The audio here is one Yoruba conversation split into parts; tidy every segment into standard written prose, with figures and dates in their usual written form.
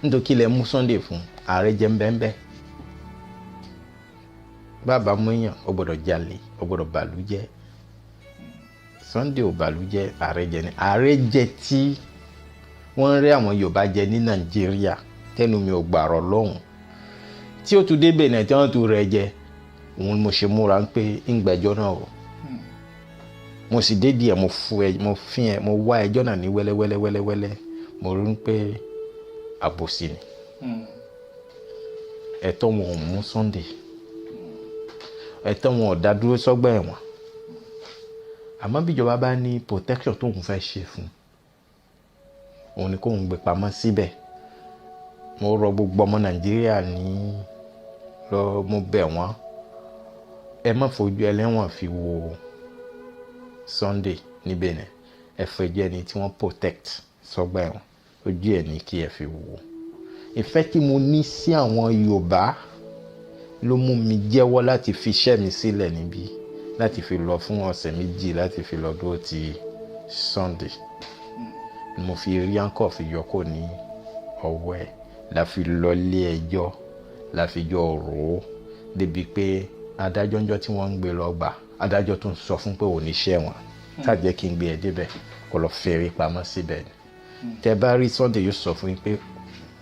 nítorí kí lẹ mú Sunday fún ààrẹ jẹ́ ńbẹ́ńbẹ́ bàbá mú èèyàn ó gbọ́dọ̀ jalè ó gbọ́dọ̀ bàlújẹ́ Sunday ò bàlújẹ́ ààrẹ jẹ ní ààrẹ jẹ tí wọ́n rí àwọn Yorùbá jẹ ní Nàìjíríà tẹnu mi ò gbàrọ̀ lọ́hùn tí ó tún débẹ̀ náà tí wọ́n tún rẹ jẹ òun mo ṣe múra ń pé ń gbẹ́jọ́ náà o mo sì dé díẹ̀ mo wá ẹjọ́ náà ní wẹ́lẹ́wẹ́lẹ́wẹ́lẹ́ mo rí ń pé àbòsí ni ẹ̀tọ́ wọn ò mú Sunday ẹ̀tọ́ wọn ò dá dúró sọ́gbà ẹ̀wọ̀n àmọ́ bíjọba bá ní protection tóun fẹ́ ṣe fún òun ni kóun gbé pamọ́ síbẹ̀ mo rọ gbogbo ọmọ Nàìjíríà ní lọ mo bẹ̀ wọ́n ẹ má fojú ẹlẹ́wọ̀n fi wo Sunday níbẹ̀ ni ẹ fẹjọ́ ẹni tí wọ́n protect sọ́gbà ẹ̀wọ̀n ojú ẹ̀ ní kí ẹ fi wò ìfẹ́ tí mo ní sí àwọn Yorùbá ló mú mi jẹ́wọ́ láti fi iṣẹ́ mi sílẹ̀ níbí láti fi lọ fún ọ̀sẹ̀ méjì láti fi lọ dúró ti Sunday mo fi rí àǹkọ̀ fi yọkọ̀ ní ọwọ́ ẹ̀ la fi lọ lé ẹjọ́ la fi jọ rò ó débi pé adájọ́ ńjọ́ tí wọ́n ń gbé lọ gbà adájọ́ tó ń sọ fún pé òní ṣẹ̀wọ̀n tàbí kí n gbé ẹ débẹ̀ kó lọ fẹ́rí pamọ́ síbẹ̀ ni tẹ bá rí Sunday yóò sọ fún yín pé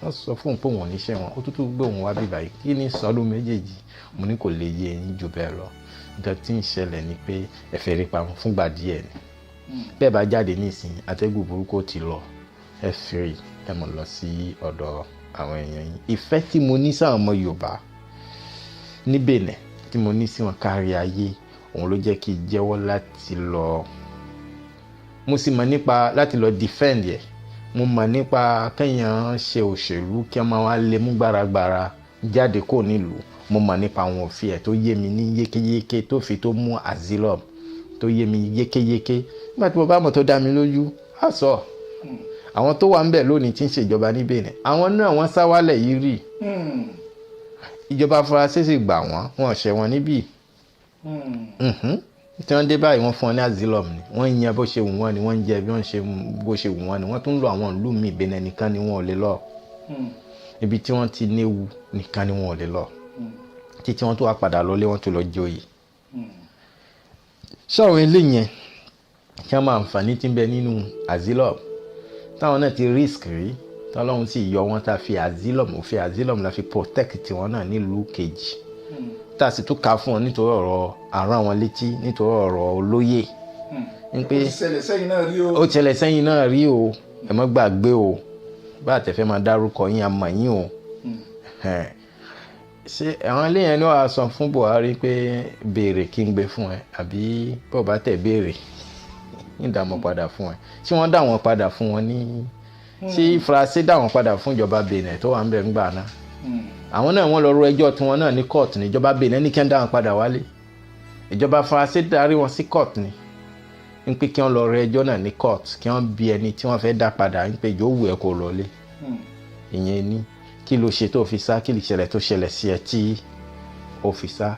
wọ́n sọ fún un pé òun ò ní ṣẹ̀wọ̀n ó tútù gbé òun wá bíbá yìí kí ni sọ́ọ́lù méjèèjì mo ní kò lè yé ẹyin jù bẹ́ẹ̀ lọ nǹkan tí ń ṣẹlẹ̀ ni pé ẹ fẹ́rí pamọ́ fúngbà díẹ̀ ni bẹ́ẹ̀ bá jáde nísìnyí atẹ́gùn burúkú ti lọ ẹ fẹ́rí ẹ mọ̀ lọ sí ọ̀dọ̀ àwọn èèyàn yìí ìfẹ́ tí mo ní sáwọn ọmọ Yorùbá ní Benin tí mo ní sí wọn kárí ayé òun ló jẹ́ kí n jẹ́wọ́ láti lọ mo sì mọ̀ nípa láti lọ defend yẹ mo mọ̀ nípa kéèyàn ṣe òṣèlú kí wọ́n máa wá lé mú gbáragbára jáde kó nílùú mo mọ̀ nípa àwọn òfin ẹ̀ tó yé mi ní yékéyéké tó fi tó mú asylum tó yé mi yékéyéké nígbà tí mo bá mọ̀ tó dá mi lójú á sọ àwọn tó wà ń bẹ̀ lónìí tí ń ṣèjọba ní Benin àwọn náà wọ́n sá wálẹ̀ yìí rí ìjọba Faransé sì gbà wọ́n ṣẹ̀ wọ́n níbí tí wọ́n dé báyìí wọ́n fún wọn ní asylum ni wọ́n yan bó ṣe wù wọ́n ni wọ́n ń jẹ bí wọ́n ṣe bó ṣe wù wọ́n ni wọ́n tún lọ àwọn ìlú míì Benin nìkan ni wọ́n ò lè lọ ibi tí wọ́n ti níwu nìkan ni wọ́n ò lè lọ títí wọ́n tó wá padà lọlé wọ́n tó lọ joyè ṣọ́ọ̀rọ̀ ilé yẹn kí wọ́n máa àǹfààní tí ń bẹ nínú asylum táwọn náà ti risk rí tọ́lọ́run sì yọ wọ́n tá a fi asylum òfin asylum la fi protect tiwọn náà nílùú kejì tá a sì tún ka fún wọn nítorí ọ̀rọ̀ àrùn àwọn létí nítorí ọ̀rọ̀ olóyè ń pé ó ṣẹlẹ̀ sẹ́yìn náà rí o ẹ má gbàgbé o bá àtẹ̀fẹ́ máa dárúkọ yín àmọ́ yín o ṣé àwọn eléyàn ni wàá sọ fún Buhari pé béèrè kí n gbé fún ẹ àbí bó bá tẹ̀ béèrè ń dá wọn padà fún ẹ tí wọ́n dá wọn padà fún wọn ní tí Faransé dá wọn padà fún ìjọba Benin tó wà ń bẹ̀ ńgbà náà àwọn náà wọ́n lọ ro ẹjọ́ tiwọn náà ní court ní ìjọba Benin ní kí wọ́n dá wọn padà wálé ìjọba Faransé darí wọn sí court ní ń pé kí wọ́n lọ ro ẹjọ́ náà ní court kí wọ́n bi ẹni tí wọ́n fẹ́ dá padà ń pé yóò wù ẹ́ kó lọlé ìyẹn ní kí ló ṣe tó fi sá kí lè ṣẹlẹ̀ tó ṣẹlẹ̀ sí ẹ tí ó fi sá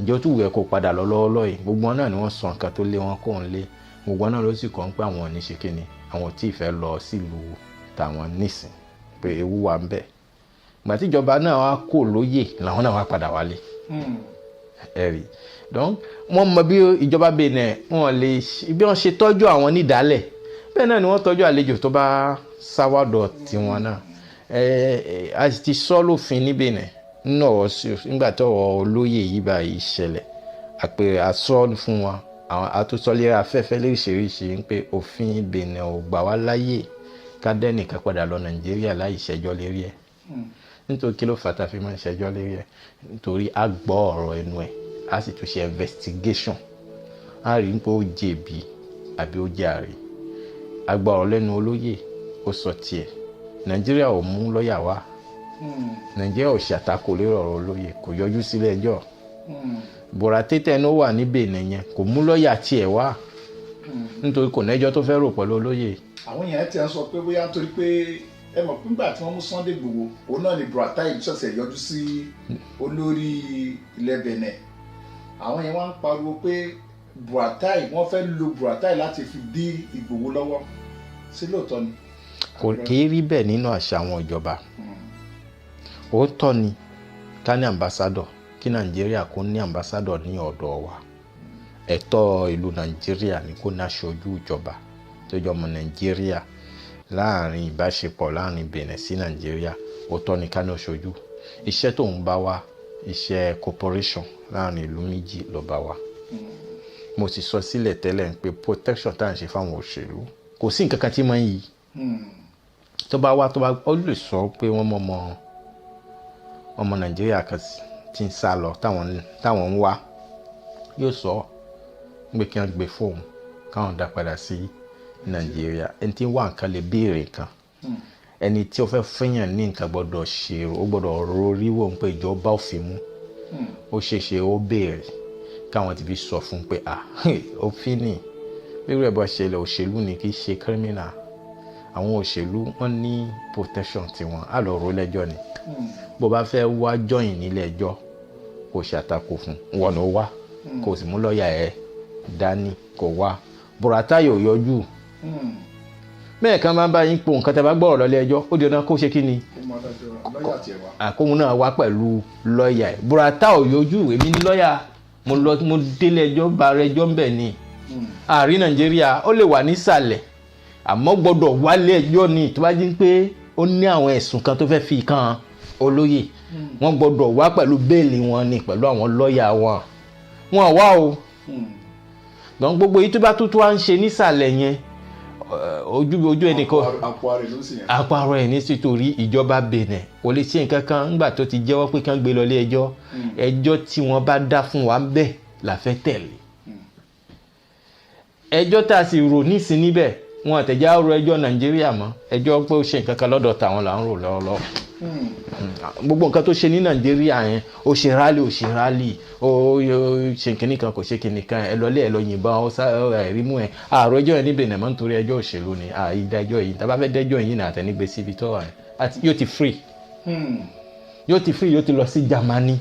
ìjọ tó wù ẹ́ kó padà lọ lọ́wọ́lọ́wọ́ yìí gbogbo wọn náà ni wọ́n sọ nǹkan tó lé wọn kó ń lé gbogbo náà ló sì kàn pé àwọn ò ní ṣe kíni àwọn tí ì fẹ́ lọ sílùú tàwọn nísìn pé ewu wà ń bẹ̀ ìgbà tíjọba náà wá kó lóyè làwọn náà wá padà wálé ẹ̀rí donc wọ́n mọ bí ìjọba Benin wọ́n lè bí wọ́n ṣe tọ́jú àwọn nídàálẹ̀ bẹ́ẹ̀ náà ni wọ́n tọ́jú àlejò tó bá sáwádọ̀ tiwọn náà a ti sọ lófin ní Benin nínú ọ̀rọ̀ sí nígbà tó ọ̀rọ̀ olóyè yìí báyìí ṣẹlẹ̀ àpè àsọ fún wọn àwọn àtúnṣọlẹ́rẹ́ afẹ́fẹ́ lóríṣiríṣi ń pé òfin Benin ò gbà wá láyè ká dẹ́nìkan padà lọ Nàìjíríà láì ṣẹjọ́ lérí ẹ̀ nítorí kí ló fà tá a fi máa ń ṣẹjọ́ lérí ẹ̀ nítorí a gbọ́ ọ̀rọ̀ ẹnu ẹ̀ a sì tún ṣe investigation a rí pé ó jẹ̀bi àbí ó jàre a gbọ́ ọ̀rọ̀ lẹ́nu olóyè ó sọ tiẹ̀ Nàìjíríà ò mú lọ́ọ̀yà wá Nàìjíríà ò ṣàtakò lórí ọ̀rọ̀ olóyè kò yọjú sílé ẹjọ́ bọ̀rà tètè ní ó wà ní Benin yẹn kò mú lọ́ọ̀yà tiẹ̀ wá nítorí kò nẹ́jọ́ tó fẹ́ rò pẹ̀lú olóyè. àwọn èèyàn ti ń sọ pé bóyá nítorí pé ẹ mọ̀ pé nígbà tí wọ́n mú Sunday Igboho òun náà ni Buratai ṣẹ̀ṣẹ̀ yọjú sí olórí ilẹ̀ Benin àwọn yẹn wá ń pariwo pé Buratai wọ́n fẹ́ lo Buratai láti fi dí Igboho lọ́wọ́ sí lóòótọ́ ni. kò kì í rí bẹ́ẹ̀ nínú àṣà àwọn ìjọba òótọ́ ni ká ní ambassador kí Nàìjíríà kó ní ambassador ní ọ̀dọ̀ wa ẹ̀tọ́ ìlú Nàìjíríà ni kó ní aṣojú ìjọba tó jẹ́ ọmọ Nàìjíríà láàrin ìbáṣepọ̀ láàrin Benin sí Nàìjíríà òótọ́ ni ká ní aṣojú iṣẹ́ tó ń bá wa iṣẹ́ cooperation láàrin ìlú méjì ló bá wa mo sì sọ sílẹ̀ tẹ́lẹ̀ pé protection tá à ń ṣe fáwọn òṣèlú kò sí nǹkan kan tí máa ń yí tó bá wá ó lè sọ pé wọ́n mọ ọmọ Nàìjíríà kan tí ń sá lọ táwọn ń wá yóò sọ pé kí wọ́n gbé fóun káwọn dá padà sí Nàìjíríà ẹni tí ń wá nǹkan lè béèrè nǹkan ẹni tí ó fẹ́ fẹ́yàn ní nǹkan gbọ́dọ̀ ṣe ó gbọ́dọ̀ rorí wò ń pé ìjọba òfin mú ó ṣeéṣe ó béèrè káwọn ti fi sọ fún pé òfin ni bí rẹ̀ bá ṣẹlẹ̀ òṣèlú ni kì í ṣe criminal àwọn òṣèlú wọ́n ní protection tiwọn á lọ rò lẹ́jọ́ ni bó bá fẹ́ wá jọyìn nílé ẹjọ́ kò ṣàtakò fún wọn ló wá kò sì mú lọ́ọ̀yà ẹ̀ dání kò wá bùrátà yóò yọjú bẹ́ẹ̀ kan máa ń bá yín po nǹkan tẹ́ bá gbọ́rọ̀ lọ́lé ẹjọ́ ó di ọ̀nà kó ṣe kí ni àkóhun náà wá pẹ̀lú lọ́ọ̀yà ẹ̀ bùrátà ò yọjú èmi ní lọ́ọ̀yà mo délé ẹjọ́ bá rẹ ẹjọ́ ń bẹ̀ ni àárín Nàìjíríà ó lè wà nísàlẹ̀ àmọ́ gbọ́dọ̀ wálé ẹjọ́ ni tó bá jí pé ó ní àwọn ẹ̀sùn kan tó fẹ́ fi kan olóyè wọ́n gbọ́dọ̀ wá pẹ̀lú béèlì wọn ni pẹ̀lú àwọn lọ́ọ̀yà wọn wá o gbọ́n gbogbo yìí tó bá tó wá ń ṣe nísàlẹ̀ yẹn ojú ẹnìkan àpò ara ẹ̀ ní sítorí ìjọba Benin kò lè ṣe nǹkan kan nígbà tó ti jẹ́wọ́ pé kán gbé lọ lé ẹjọ́ tí wọ́n bá dá fún wa bẹ́ẹ̀ la fẹ́ tẹ̀lé ẹjọ́ tá a sì rò nísìn níbẹ̀ wọn àtẹ̀já ro ẹjọ́ Nàìjíríà mọ́ ẹjọ́ pé ó ṣe nǹkan kan lọ́dọ̀ tàwọn là ń rò lọ́wọ́lọ́wọ́ gbogbo nǹkan tó ṣe ní Nàìjíríà yẹn ó ṣe rálì ó ṣe kìnnì kan kò ṣe kìnnì kan ẹ lọlé ẹ lọ yìnbọn ó sá ẹrí mú ẹ àárọ̀ ẹjọ́ yẹn níbẹ̀ nàmọ́ nítorí ẹjọ́ òṣèlú ni ìdájọ́ yìí tá bá fẹ́ dẹ́jọ́ yìí nà àtẹnigbé síbi tó wà àti yóò ti free yóò ti lọ sí Germany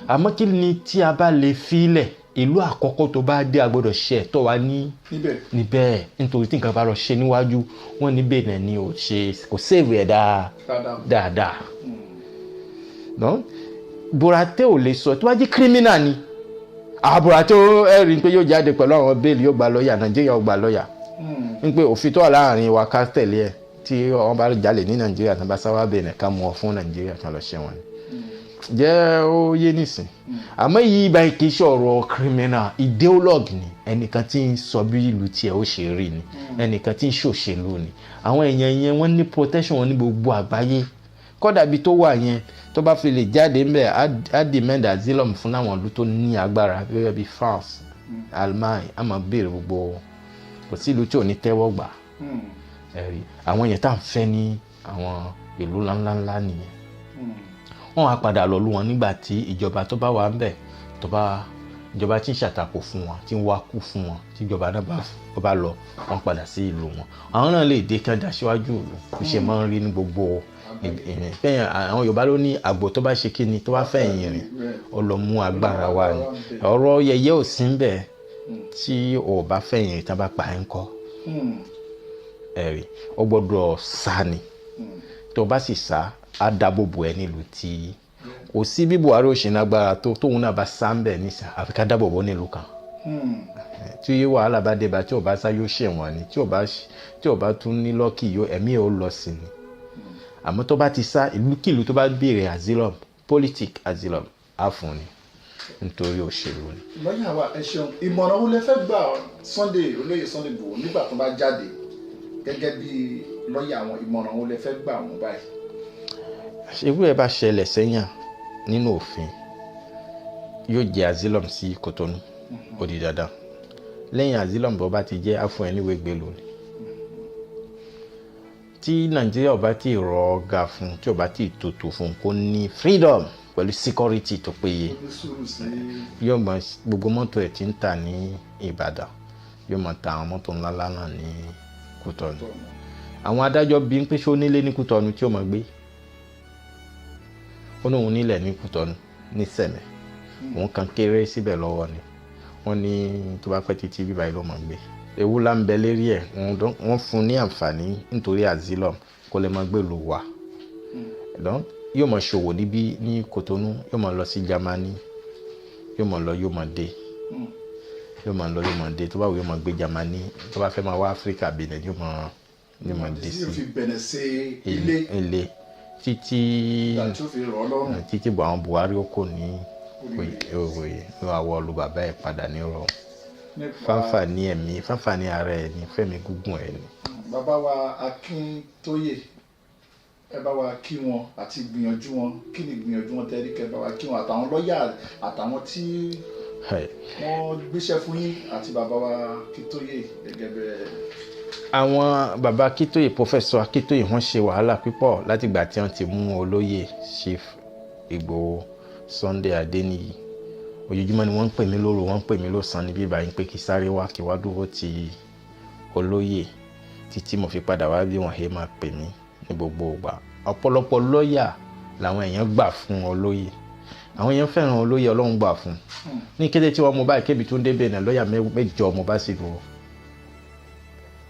àmọ́ kí ni tí a bá lè filẹ̀ ìlú àkọ́kọ́ tó bá dé agbọ́dọ̀ ṣe ẹ̀tọ́ wa níbẹ̀ nítorí tí nǹkan bá lọ ṣe níwájú wọn níbẹ̀ náà ni kò sèwé ẹ̀ dáadáa Bùràtẹ́ ò lè sọ tó bá jí kírímínà ni Bùràtẹ́ ẹ rí i pé yóò jáde pẹ̀lú àwọn bẹ́ẹ̀lì yóò gba lọ́ọ̀yà Nàìjíríà yóò gba lọ́ọ̀yà ń pé òfin tó wà láàrin wa ká tẹ̀lé ẹ̀ tí wọ́n bá jalè ní Nàìjíríà tó bá sáwá Benin ká mú ọ fún Nàìjíríà kan lọ ṣẹ̀wọ̀n ni jẹ́ ó yé nísìn àmọ́ yìí báyìí kì í ṣe ọ̀rọ̀ criminal ideologue ni ẹnìkan tí ń sọ bí ìlú tiẹ̀ ó ṣe rí ni ẹnìkan tí ń ṣòṣèlú ni àwọn èèyàn yẹn wọ́n ní protection wọn ní gbogbo àgbáyé kódà bí tó wà yẹn tó bá fi lè jáde ńbẹ̀ á demand asylum fún àwọn ìlú tó ní agbára gẹ́gẹ́ bí France Allemagne á máa béèrè gbogbo kò sí ìlú tí ò ní tẹ́wọ́ gbà ẹ̀rí àwọn yẹn tá à ń fẹ́ ní àwọn ìlú ńláńlá nìyẹn wọ́n á padà lọ lù wọ́n nígbà tí ìjọba tó bá wà ń bẹ̀ ìjọba tí ń ṣàtakò fún wọn tí ń wá kú fún wọn tí ìjọba náà bá lọ wọ́n padà sí ìlú wọn àwọn náà lè dé kán dá síwájú ìlú bí ṣe máa ń rí ní gbogbo fẹ́yìn àwọn Yorùbá ló ní àgbò tó bá ṣe kíni tó bá fẹ̀yìn rìn ó lọ mú agbára wa ni ọ̀rọ̀ yẹyẹ ò sí ń bẹ̀ tí ò bá fẹ̀yìn rìn tá bá pa ẹ̀ ń kọ́ ẹ̀rí ó gbọ́dọ̀ sá ni tó bá sì sá á dáàbò bò ẹ nílùú tí kò sí bí Buhari ò ṣe lágbára tóun náà bá sá ń bẹ̀ nísà àfi ká dáàbò bò nílùú kan tí wàhálà bá dé bá tí ò bá sá yóò ṣẹ̀wọ̀n ni tí ò bá tún ní lọ́kì yóò ẹ̀mí ẹ̀ ó lọ sí ni àmọ́ tó bá ti sá ìlúkìlú tó bá béèrè asylum politic asylum á fún ni nítorí òṣèlú ni. lọ́yà wa ẹ ṣeun ìmọ̀ràn wo lẹ fẹ́ gbà olóyè Sunday Igboho nígbà tó bá jáde gẹ́gẹ́ bí lọ́yà àwọn ìmọ̀ràn wo lẹ fẹ́ gbà wọ́n báyìí. ṣébú ẹ bá ṣẹlẹ̀ sẹ́yìn nínú òfin yóò jẹ́ asylum sí Kòtónú ó di dandan lẹ́yìn asylum bó bá ti jẹ́ àfún ẹ níwèé gbèlú ni tí Nàìjíríà ò bá ti rọ̀ ọ̀gá fún tí ò bá ti tòtò fún kó ní freedom pẹ̀lú security tó péye yóò mọ gbogbo mọ́tò ẹ̀ tí ń tà ní Ìbàdàn yóò mọ ta àwọn mọ́tò ńláńlá náà ní Kútọ̀nù àwọn adájọ́ bí ń pé ṣó nílé ní Kútọ̀nù tí ó mọ̀ gbé ó ní òun nílẹ̀ ní Kútọ̀nù ní Sẹ̀mẹ̀ òun kan kéré síbẹ̀ lọ́wọ́ ni wọ́n ní tó bá pẹ́ títí bíbá yìí ló mọ̀ gbé ewu la ń bẹ lérí ẹ̀ wọ́n fún ní àǹfààní nítorí asylum kó lè máa gbé lò wá yóò máa ṣòwò níbí ní Kòtónú, yóò máa lọ sí Jámánì, yóò máa lọ yóò máa dé, yóò máa lọ yóò máa dé, tó bá wù yóò máa gbé Jámánì, tó bá fẹ́ máa wá Áfíríkà Benin yóò máa dé sí yóò fi Benin ṣe ilé títí bọ̀ àwọn Buhari ó kò ní òye ló wá wọ lu bàbá ẹ̀ padà ní rọ fáfà ní ẹ̀mí fáfà ní ara ẹ̀ ní fẹ́mi gúngùn ẹ̀ ní. Bàbá wa Akíntóyè, ẹ bá wa kí wọn àti gbìyànjú wọn, kí ni gbìyànjú wọn tẹ́lẹ̀ kẹ́ bá wa kí wọn àtàwọn lọ́ọ̀yà àtàwọn tí wọ́n gbéṣẹ́ fún yín àti bàbá wa Akíntóyè gẹ́gẹ́ bẹ́ẹ̀. Àwọn bàbá Akíntóyè Pòfẹ́sọ̀ Akíntóyè wọ́n ṣe wàhálà púpọ̀ látìgbà tí wọ́n ti mú olóyè Chief Ìgbòho Sunday Adéníyì. Ojoojúmọ́ ni wọ́n ń pè mí lóru, wọ́n ń pè mí lọ́sàn-án níbí báyìí pé kí sáré wá kí wá dúró ti olóyè títí mo fi padà wá bí wọ́n ṣe máa pè mí ní gbogbo ìgbà. Ọ̀pọ̀lọpọ̀ lọ́ọ̀yà làwọn èèyàn gbà fún olóyè, àwọn èèyàn fẹ́ràn olóyè, Ọlọ́run gbà fún. Ní kété tí wọ́n mú báyìí kébi tó ń débẹ̀ náà lọ́ọ̀yà mẹ́jọ mo bá sì dúró.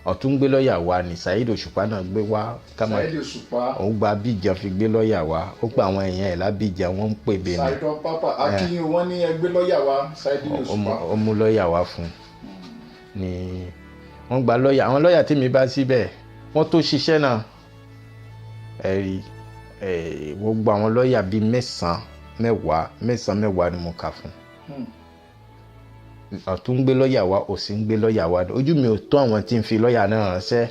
Ọ̀tún gbé lọ́ọ̀yà wa ní Saheed Òṣùpá náà gbé wá Saheed Òṣùpá òun gba Abidjan fi gbé lọ́ọ̀yà wa, ó gba àwọn èèyàn ẹ̀ lábìjan wọ́n ń pè bẹ́ẹ̀ ni. Saheed Pápá Akínyìn wọ́n ní ẹgbẹ́ lọ́ọ̀yà wa Saheed Òṣùpá. Ó mú lọ́ọ̀yà wa fún ni wọ́n gba lọ́ọ̀yà, àwọn lọ́ọ̀yà tí mi bá síbẹ̀ wọ́n tó ṣiṣẹ́ náà ẹ̀rí gbogbo àwọn lọ́ọ̀yà bíi mẹ́wàá ni mo kà fún. Ọ̀tún gbé lọ́ọ̀yà wa, òsì ń gbé lọ́ọ̀yà wa, ojú mi ò tó àwọn tí ń fi lọ́ọ̀yà náà ránṣẹ́.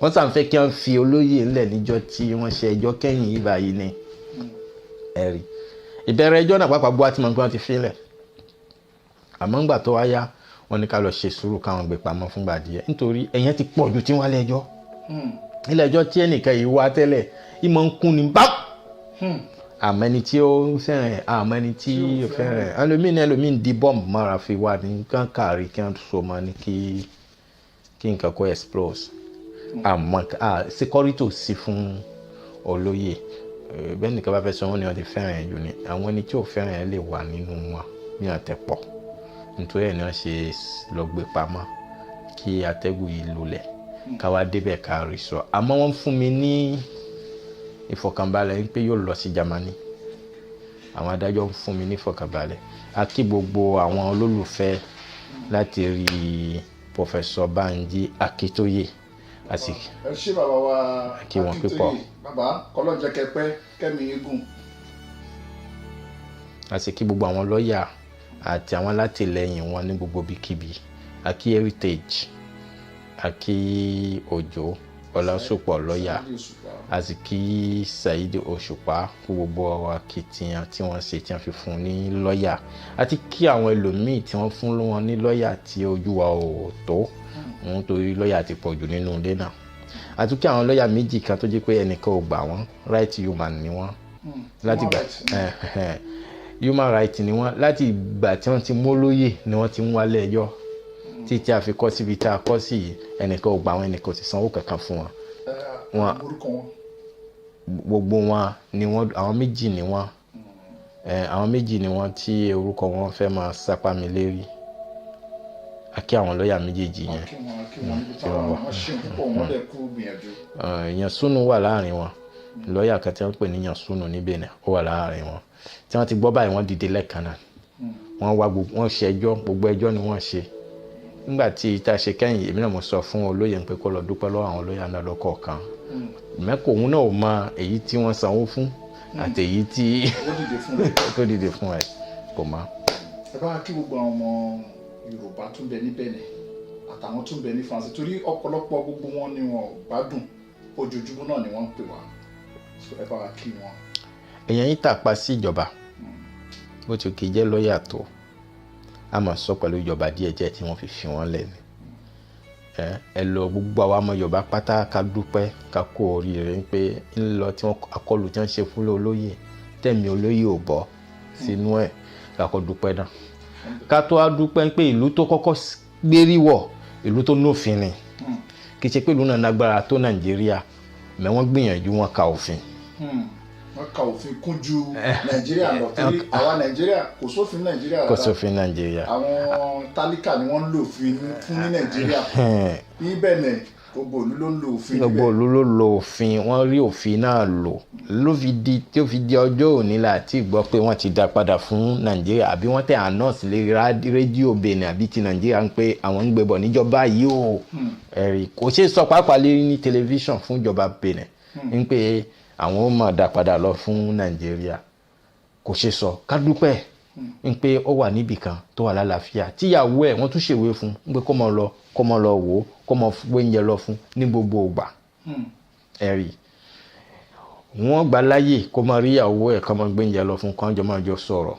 Wọ́n sàn fẹ́ kí wọ́n fi olóyè ńlẹ̀ níjọ́ tí wọ́n ṣe ẹjọ́ kẹ́yìn yìí báyìí ni ẹ̀rí. Ìbẹ̀rẹ̀ ẹjọ́ náà pàápàá gbọ́ àti mọ̀ pé wọ́n ti filẹ̀, àmọ́ ńgbà tó wáyá wọ́n ní ká lọ ṣe sùúrù káwọn gbé pamọ́ fúngbà díẹ̀ nítorí ẹ̀yẹn ti pọ̀ ju tí wọ́n lé ẹjọ́. Ilé ẹjọ́ tí ẹnìkan yìí wá tẹ́lẹ̀ ìmọ̀ ń kún ni bá àmọ́ ẹni tí ó ń fẹ́ràn àmọ́ ẹni tí ó fẹ́ràn ẹlòmíín di bọ́ọ̀mù mọ́ra fi wá ní kán kárí kí wọ́n so mọ́ ní kí nǹkan kó explode. Àmọ́ security ò sí fún olóyè, bẹ́ẹ̀ nìkan bá fẹ́ sọ wọ́n ní wọ́n ti fẹ́ràn ẹ̀ jù ni, àwọn ẹni tí ò fẹ́ràn ẹ̀ lè wà nínú wọn ní àtẹ̀pọ̀ nítorí ẹ̀ ní wọ́n ṣe lọ gbé pamọ́ kí atẹ́gùn yìí lulẹ̀ ká wá débẹ̀ ká rí sọ. Àmọ́ wọ́n fún mi ní ìfọ̀kànbalẹ̀ pé yóò lọ sí Jámánì, àwọn adájọ́ ń fún mi ní ìfọ̀kànbalẹ̀. A kí gbogbo àwọn olólùfẹ́ láti rí Pòfẹ́sọ̀ Bánjí Akíntóyè àti ẹ ṣé bàbá wa kí wọn pípọ̀. Bàbá kọlọ́jẹ kẹpẹ́ kẹ́mi eégún. Àti kí gbogbo àwọn lọ́ọ̀yà àti àwọn alátìlẹyìn wọn ní gbogbo bíkíbi. A kí Heritage, a kí Òjó Ọlásùpọ̀ lọ́ọ̀yà, àti kí Saheed Òṣùpá fún gbogbo akitiyan tí wọ́n ṣe tí wọ́n fi fún ní lọ́ọ̀yà, àti kí àwọn ẹlòmíì tí wọ́n fún wọn ní lọ́ọ̀yà tí ojú wa ò tó nítorí lọ́ọ̀yà ti pọ̀ jù nínú ilé náà, àti kí àwọn lọ́ọ̀yà méjì kan tó jẹ́ pé ẹnìkan ò gbà wọ́n, right human ni wọ́n láti gbà human right ni wọ́n láti ìgbà tí wọ́n ti mú olóyè ni wọ́n ti ń wálé ẹjọ́ títí a fi kọ́ síbi tá a kọ́ sí ẹnìkan ò gbà wọ́n, ẹnìkan ò sì sanwó kankan fún wọn. Gbogbo wọn ni wọ́n, àwọn méjì ni wọ́n tí orúkọ wọn fẹ́ máa sápá mi lérí. A kí àwọn lọ́ọ̀yà méjèèjì yẹn. Èèyàn Súnù wà láàrin wọn, lọ́ọ̀yà kan tí wọ́n pè ní Èèyàn Súnù ní Benin ó wà láàrin wọn. Tí wọ́n ti gbọ́ báyìí wọ́n dìde lẹ́ẹ̀kan náà, wọ́n ṣe ẹjọ́, gbogbo ẹjọ́ ni wọ́n ṣe. Nígbà tí ìta ṣe kẹ́yìn èmi náà mo sọ fún olóyè pé kó lọ dúpẹ́ lọ́wọ́ àwọn lọ́ọ̀yà náà lọ́kọ̀ọ̀kan. Mẹ́kò òun náà ò mọ èyí tí wọ́n sanwó fún àti èyí tí tó dìde fún ẹ̀ kò mọ̀. Ẹ bá kí gbogbo àwọn ọmọ Yorùbá tún bẹ ní Benin àtàwọn tún bẹ ní France torí ọ̀pọ̀lọpọ̀ gbogbo wọn ni wọn ò gbádùn, ojoojúmọ́ náà ni wọ́n ń pè wá, ẹ bá wa kí wọn. Èèyàn yìí tàpá sí ìjọba bó ti kì í jẹ́ lọ́ọ̀yà tó a máa sọ pẹ̀lú ìjọba díẹ̀díẹ̀ tí wọ́n fi wọ́n lẹ̀ ni. Ẹ lọ gbogbo àwa ọmọ Yorùbá pátá ká dúpẹ́ ká kó oríire pé ńlọ tí wọ́n akọlù tí wọ́n ṣe fún olóyè tẹ̀mí olóyè ò bọ́ sínú ẹ̀ ká kọ́ dúpẹ́ náà. Ká tó a dúpẹ́ pé ìlú tó kọ́kọ́ gbérí wọ̀ ìlú tó nófin ni, kì í ṣe pé ìlú náà lágbára tó Nàìjíríà mẹ́ wọ́n gbìyànjú wọn ka òfin. Wọ́n ka òfin kún ju Nàìjíríà lọ torí àwa Nàìjíríà kò sófin Nàìjíríà rárá. Kò sófin Nàìjíríà. Àwọn tálíkà ni wọ́n ń lò fún ní Nàìjíríà. Ní Benin gbogbo ìlú ló ń lo òfin gbogbo ìlú ló lo òfin, wọ́n rí òfin náà lò ló fi di ọjọ́ òní láti gbọ́ pé wọ́n ti dá padà fún Nàìjíríà àbí wọ́n tẹ announce lé rédíò Benin àbí ti Nàìjíríà ń pé àwọn ń gbébọ̀ níjọba yìí o ẹ̀rí kò ṣeé sọ pàápàá lérí ní tẹlifíṣàn fún ìjọba Benin ń pé àwọn ó máa dá padà lọ fún Nàìjíríà kò ṣeé sọ ká dúpẹ́ ń pé ó wà níbì kan tó wà lálàáfíà tíyàwó ẹ̀ wọ́n tún ṣèwé fún ń pé kó mọ lọ wò ó kó mọ gbé oúnjẹ lọ fún ní gbogbo ìgbà ẹ̀rí wọ́n gbà láyè kó mọ rí ìyàwó ẹ̀ kó mọ gbé oúnjẹ lọ fún kó jọ máa jọ sọ̀rọ̀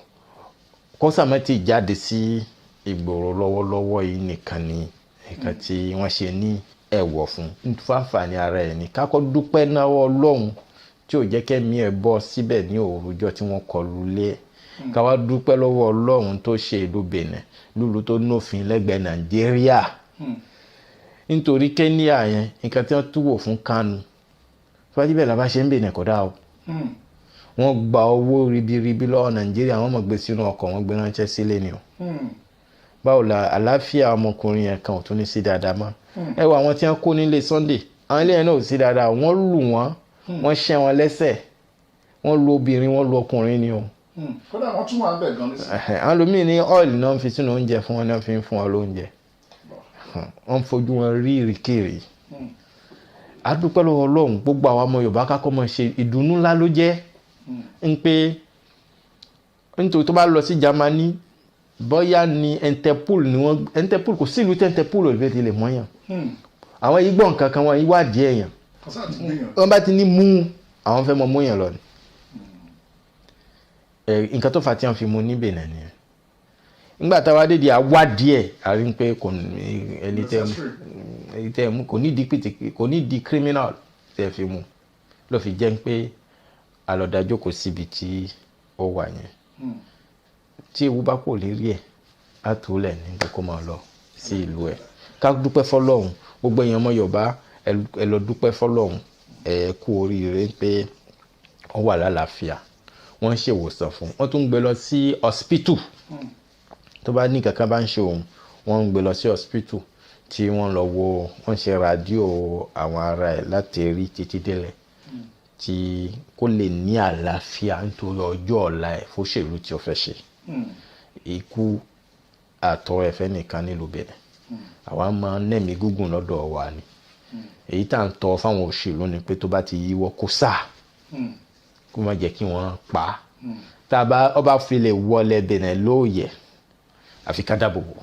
kó sàmẹ́tì jáde sí ìgboro lọ́wọ́lọ́wọ́ yìí nìkan ni nǹkan tí wọ́n ṣe ní ẹ̀wọ̀ fún fáǹfààní ara ẹ̀ ní kákọ́ dúpẹ́ náà Ọlọ́run tí ò jẹ́ kẹ́mi ẹ̀ bọ́ síbẹ̀ ní òrùjọ́ tí wọ́n kọlù lé ká wá dúpẹ́ lọ́wọ́ Ọlọ́run tó ṣe ìlú Benin lúlu tó nófin lẹ́gbẹ̀ẹ́ Nàìjíríà nítorí Kenya yẹn nǹkan tí wọ́n túwò fún Kánú fúlájí bẹ́ẹ̀ làbá ṣe ń Benin kódà o wọ́n gba owó ribiribi lọ́wọ́ Nàìjíríà wọ́n mọ̀ gbé sínú ọkọ̀ wọ́n gbé ránṣẹ́ sílé ni o báwo la àlàáfíà ọmọkùnrin yẹn kan ò tún ní sí dáadáa mọ́ ẹ wo àwọn tí wọ́n kó nílé Sunday àwọn ilé yẹn náà ò sí dáadáa wọ́n lù wọ́n ṣẹ́ wọn lẹ́sẹ̀ wọ́n lu obìnrin wọ́n lu ọkùnrin ni o kódà wọ́n tún wà ń bẹ̀ gan nísìnyí. àwọn lómìn ní ọ́ìlì náà ń fi sínú oúnjẹ fún wọn náà fi ń fún wọn lóúnjẹ wọ́n fojú wọn rí ìrìkèrè adúpẹ́ lọ́wọ́ Ọlọ́run gbogbo àwọn ọmọ Yorùbá kákọ́ mọ̀ ṣe ìdùnnú ńlá ló jẹ́ ń pé nítorí tó bá lọ sí Germany bóyá ni Interpol ni wọ́n Interpol kò sí ìlú tí Interpol ò lè ti lè mọ́yàn àwọn yìí gbọ́ nǹkan kan wọ́n ìwádìí èèyàn wọ́n bá ti ní mú àwọn fẹ́ mọ mọ́yàn lọ ni nǹkan tó fà tí wọ́n fi mú ní Benin nìyẹn nígbà táwa dédé àwádìí ẹ̀ àrí pé kò ní ẹni tẹ́ mú kò ní di criminal tẹ́ fi mú ló fi jẹ́ pé àlọ́dájọ́ kò síbi tí ó wà yẹn tí ewu bá kò lérí ẹ̀ á tó lẹ̀ ní kó máa lọ sí ìlú ẹ̀ ká dúpẹ́ fọlọ́run gbogbo èèyàn ọmọ Yorùbá ẹ lọ dúpẹ́ fọlọ́run ẹ kú oríire pé ó wà lálàáfíà wọ́n ń ṣèwòsàn fún wọ́n tún ń gbé lọ sí hospital tó bá ní kankan bá ń ṣe òun wọ́n ń gbé lọ sí hospital tí wọ́n lọ wo wọ́n ṣe rádíò àwọn ara ẹ̀ láti rí títí délẹ̀ tí kó lè ní àlàáfíà nítorí ọjọ́ ọ̀la ẹ̀ fóṣèlú tí ó fẹ́ ṣe ikú àtọ́ ẹ̀fẹ́ nìkan nílùú Benin àwa máa ń nẹ̀mí gúngùn lọ́dọ̀ wa ni èyí tá à ń tọ́ fáwọn òṣèlú ni pé tó bá ti yíwọ́ kó sáà kó má jẹ́ kí wọ́n pa á tá a bá ọba fi lè wọlé Benin lóòyẹ̀ àfi ká dáàbò bò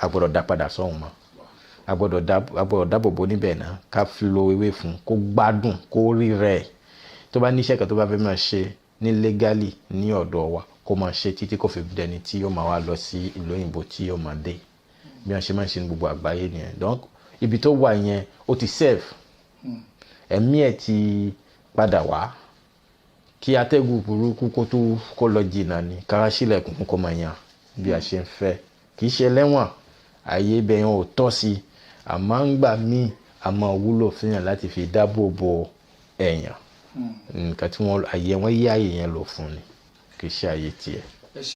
a gbọ́dọ̀ dá padà sọ́hun mọ́ a gbọ́dọ̀ dáàbò bò níbẹ̀ náà ká fi lo ewé fún kó gbádùn kó rí rẹ̀ tó bá níṣẹ́ kan tó bá fẹ́ máa ṣe ní legally ní ọ̀dọ̀ wa kó máa ṣe títí kó fi dẹni tí yóò máa wá lọ sí ìlú òyìnbó tí yóò máa dé bí wọ́n ṣe máa ń ṣe ní gbogbo àgbáyé nìyẹn donc ibi tó wà yẹn ó ti serve ẹ̀mí ẹ̀ ti padà wá kí atẹ́gùn burúkú kó lọ jìnnà ní kára sílẹ̀kùn kó máa yan bí a ṣe ń fẹ́ kì í ṣe lẹ́wọ̀n ààyè ibẹ̀ yẹn ò tọ́ sí àmọ́ ń gbà míì àmọ́ wúlò fún yàn láti fi dáàbò bo èèyàn nǹkan tí ààyè wọn yí ààyè yẹn lò fún ni kì í ṣe ààyè tiẹ̀.